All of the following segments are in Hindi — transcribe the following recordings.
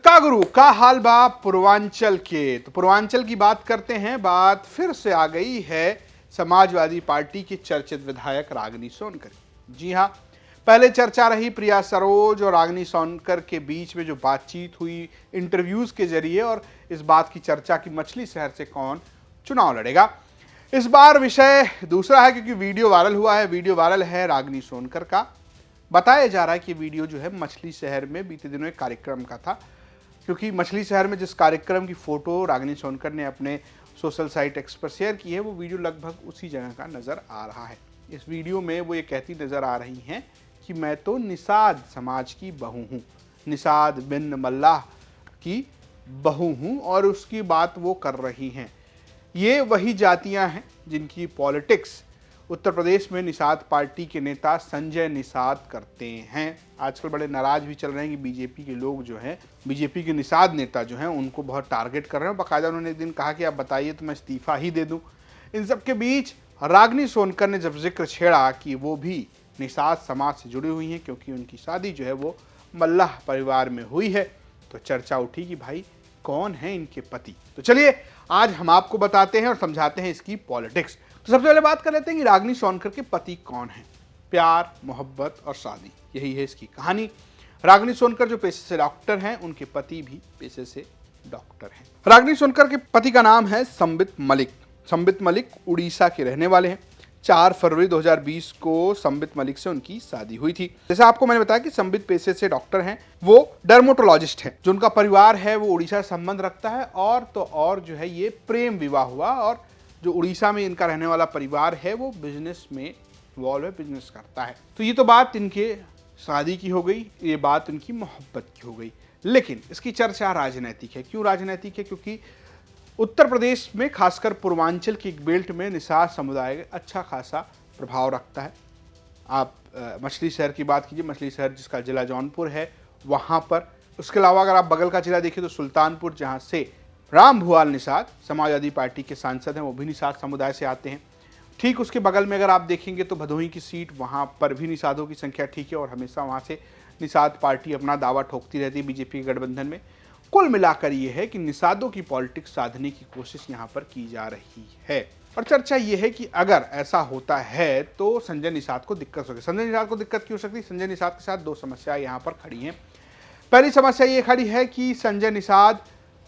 का गुरु का हाल बा पूर्वांचल के। तो पूर्वांचल की बात करते हैं। बात फिर से आ गई है समाजवादी पार्टी की चर्चित विधायक रागिनी सोनकर। जी हां, पहले चर्चा रही प्रिया सरोज और रागिनी सोनकर के बीच में जो बातचीत हुई इंटरव्यूज के जरिए, और इस बात की चर्चा की मछली शहर से कौन चुनाव लड़ेगा। इस बार विषय दूसरा है क्योंकि वीडियो वायरल हुआ है। वीडियो वायरल है रागिनी सोनकर का। बताया जा रहा है कि वीडियो जो है मछली शहर में बीते दिनों एक कार्यक्रम का था, क्योंकि मछली शहर में जिस कार्यक्रम की फोटो रागिनी सोनकर ने अपने सोशल साइट एक्स पर शेयर की है, वो वीडियो लगभग उसी जगह का नजर आ रहा है। इस वीडियो में वो ये कहती नजर आ रही हैं कि मैं तो निषाद समाज की बहू हूँ, निषाद बिन मल्लाह की बहू हूँ, और उसकी बात वो कर रही हैं। ये वही जातियां हैं जिनकी पॉलिटिक्स उत्तर प्रदेश में निषाद पार्टी के नेता संजय निषाद करते हैं। आजकल बड़े नाराज भी चल रहे हैं कि बीजेपी के लोग जो हैं, बीजेपी के निषाद नेता जो हैं, उनको बहुत टारगेट कर रहे हैं। बाकायदा उन्होंने एक दिन कहा कि आप बताइए तो मैं इस्तीफा ही दे दूं। इन सब के बीच रागिनी सोनकर ने जब जिक्र छेड़ा कि वो भी निषाद समाज से जुड़ी हुई हैं क्योंकि उनकी शादी जो है वो मल्लाह परिवार में हुई है, तो चर्चा उठी कि भाई कौन है इनके पति। तो चलिए आज हम आपको बताते हैं और समझाते हैं इसकी पॉलिटिक्स। तो सबसे पहले बात कर लेते हैं कि रागिनी सोनकर के पति कौन हैं। प्यार, मोहब्बत और शादी, यही है इसकी कहानी। रागिनी सोनकर जो पेशे से डॉक्टर हैं, उनके पति भी पेशे से डॉक्टर हैं। रागिनी सोनकर के पति का नाम है संबित मलिक। संबित मलिक उड़ीसा के रहने वाले हैं। 4 फरवरी 2020 को संबित मलिक से उनकी शादी हुई थी। जैसे आपको मैंने बताया कि संबित पेशे से डॉक्टर हैं, वो डर्मेटोलॉजिस्ट हैं। जो उनका परिवार है वो उड़ीसा से संबंध रखता है, और तो और जो है ये प्रेम विवाह हुआ, और जो उड़ीसा में इनका रहने वाला परिवार है वो बिजनेस में इन्वॉल्व है, बिजनेस करता है। तो ये तो बात इनके शादी की हो गई, ये बात इनकी मोहब्बत की हो गई। लेकिन इसकी चर्चा राजनीतिक है। क्यों राजनीतिक है? क्योंकि उत्तर प्रदेश में खासकर पूर्वांचल की एक बेल्ट में निषाद समुदाय अच्छा खासा प्रभाव रखता है। आप मछली शहर की बात कीजिए, मछली शहर जिसका जिला जौनपुर है वहाँ पर। उसके अलावा अगर आप बगल का जिला देखिए तो सुल्तानपुर, जहाँ से राम भुआल निषाद समाजवादी पार्टी के सांसद हैं, वो भी निषाद समुदाय से आते हैं। ठीक उसके बगल में अगर आप देखेंगे तो भदोही की सीट, वहाँ पर भी निषादों की संख्या ठीक है, और हमेशा वहाँ से निषाद पार्टी अपना दावा ठोकती रहती है बीजेपी के गठबंधन में। कुल मिलाकर ये है कि निषादों की पॉलिटिक्स साधने की कोशिश यहाँ पर की जा रही है। और चर्चा ये है कि अगर ऐसा होता है तो संजय निषाद को दिक्कत होगी। संजय निषाद को दिक्कत क्यों हो सकती है? संजय निषाद के साथ 2 समस्याएं यहाँ पर खड़ी हैं। पहली समस्या ये खड़ी है कि संजय निषाद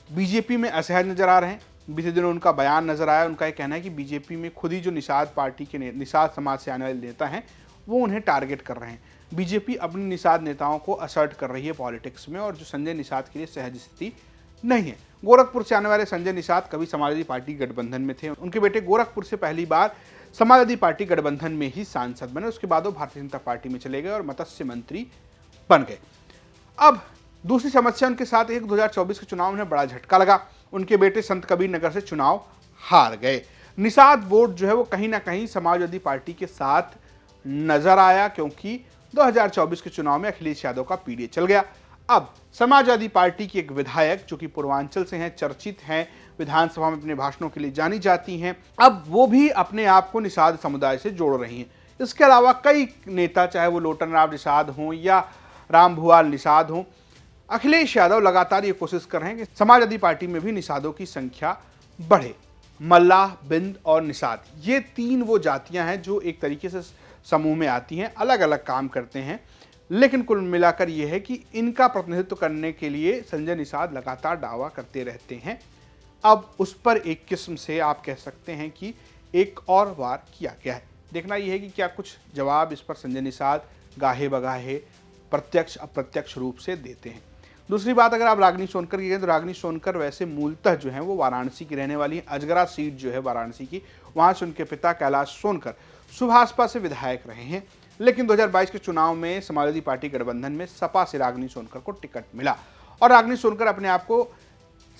बीजेपी में असहज नजर आ रहे हैं। बीते दिनों उनका बयान नजर आया, उनका ये कहना है कि बीजेपी में खुद ही जो निषाद पार्टी के निषाद समाज से आने वाले नेता हैं वो उन्हें टारगेट कर रहे हैं। बीजेपी अपने निषाद नेताओं को असर्ट कर रही है पॉलिटिक्स में, और जो संजय निषाद के लिए सहज स्थिति नहीं है। गोरखपुर से आने वाले संजय निषाद कभी समाजवादी पार्टी गठबंधन में थे। उनके बेटे गोरखपुर से पहली बार समाजवादी पार्टी गठबंधन में ही सांसद बने। उसके बाद वो भारतीय जनता पार्टी में चले गए और मत्स्य मंत्री बन गए। अब दूसरी समस्या उनके साथ एक 2024 के चुनाव में बड़ा झटका लगा। उनके बेटे संत कबीर नगर से चुनाव हार गए। निषाद वोट जो है वो कहीं ना कहीं समाजवादी पार्टी के साथ नजर आया, क्योंकि 2024 के चुनाव में अखिलेश यादव का पीड़े चल गया। अब समाजवादी पार्टी की एक विधायक जो कि पूर्वांचल से हैं, चर्चित हैं, विधानसभा में अपने भाषणों के लिए जानी जाती हैं, अब वो भी अपने आप को निषाद समुदाय से जोड़ रही हैं। इसके अलावा कई नेता, चाहे वो लोटन राव निषाद हों या राम भुआल निषाद हों, अखिलेश यादव लगातार ये कोशिश कर रहे हैं कि समाजवादी पार्टी में भी निषादों की संख्या बढ़े। मल्लाह, बिंद और निषाद, ये 3 वो जातियां हैं जो एक तरीके से समूह में आती हैं, अलग अलग काम करते हैं, लेकिन कुल मिलाकर ये है कि इनका प्रतिनिधित्व करने के लिए संजय निषाद लगातार दावा करते रहते हैं। अब उस पर एक किस्म से आप कह सकते हैं कि एक और वार किया गया है। देखना यह है कि क्या कुछ जवाब इस पर संजय निषाद गाहे बगाहे प्रत्यक्ष अप्रत्यक्ष रूप से देते हैं। दूसरी बात, अगर आप रागिनी सोनकर की कहें तो रागिनी सोनकर वैसे मूलतः जो है वो वाराणसी की रहने वाली हैं। अजगरा सीट जो है वाराणसी की, वहां से उनके पिता कैलाश सोनकर सुभाषपा से विधायक रहे हैं। लेकिन 2022 के चुनाव में समाजवादी पार्टी गठबंधन में सपा से रागिनी सोनकर को टिकट मिला, और रागिनी सोनकर अपने आप को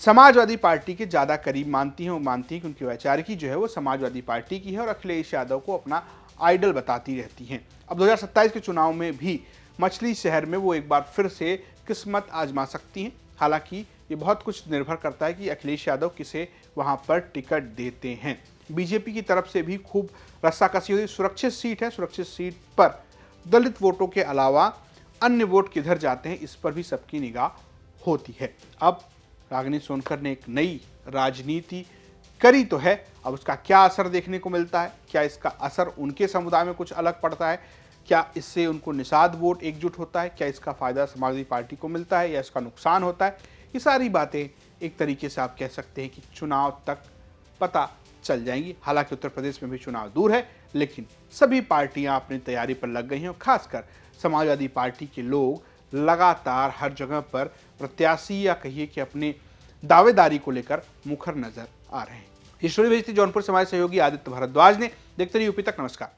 समाजवादी पार्टी के ज्यादा करीब मानती हैं। वो मानती हैं कि उनकी वैचारिकी जो है वो समाजवादी पार्टी की है, और अखिलेश यादव को अपना आइडल बताती रहती हैं। अब 2027 के चुनाव में भी मछली शहर में वो एक बार फिर से किस्मत आजमा सकती हैं। हालांकि ये बहुत कुछ निर्भर करता है कि अखिलेश यादव किसे वहां पर टिकट देते हैं। बीजेपी की तरफ से भी खूब रस्साकसी हुई। सुरक्षित सीट है, सुरक्षित सीट पर दलित वोटों के अलावा अन्य वोट किधर जाते हैं, इस पर भी सबकी निगाह होती है। अब रागिनी सोनकर ने एक नई राजनीति करी तो है, अब उसका क्या असर देखने को मिलता है, क्या इसका असर उनके समुदाय में कुछ अलग पड़ता है, क्या इससे उनको निषाद वोट एकजुट होता है, क्या इसका फायदा समाजवादी पार्टी को मिलता है या इसका नुकसान होता है, ये सारी बातें एक तरीके से आप कह सकते हैं कि चुनाव तक पता चल जाएंगी। हालांकि उत्तर प्रदेश में भी चुनाव दूर है, लेकिन सभी पार्टियां अपनी तैयारी पर लग गई हैं और खासकर समाजवादी पार्टी के लोग लगातार हर जगह पर प्रत्याशी या कहिए कि अपने दावेदारी को लेकर मुखर नजर आ रहे हैं। ये स्टोरी भेजी थी जौनपुर समाज सहयोगी आदित्य भारद्वाज ने। देखते रहिए यूपी तक। नमस्कार।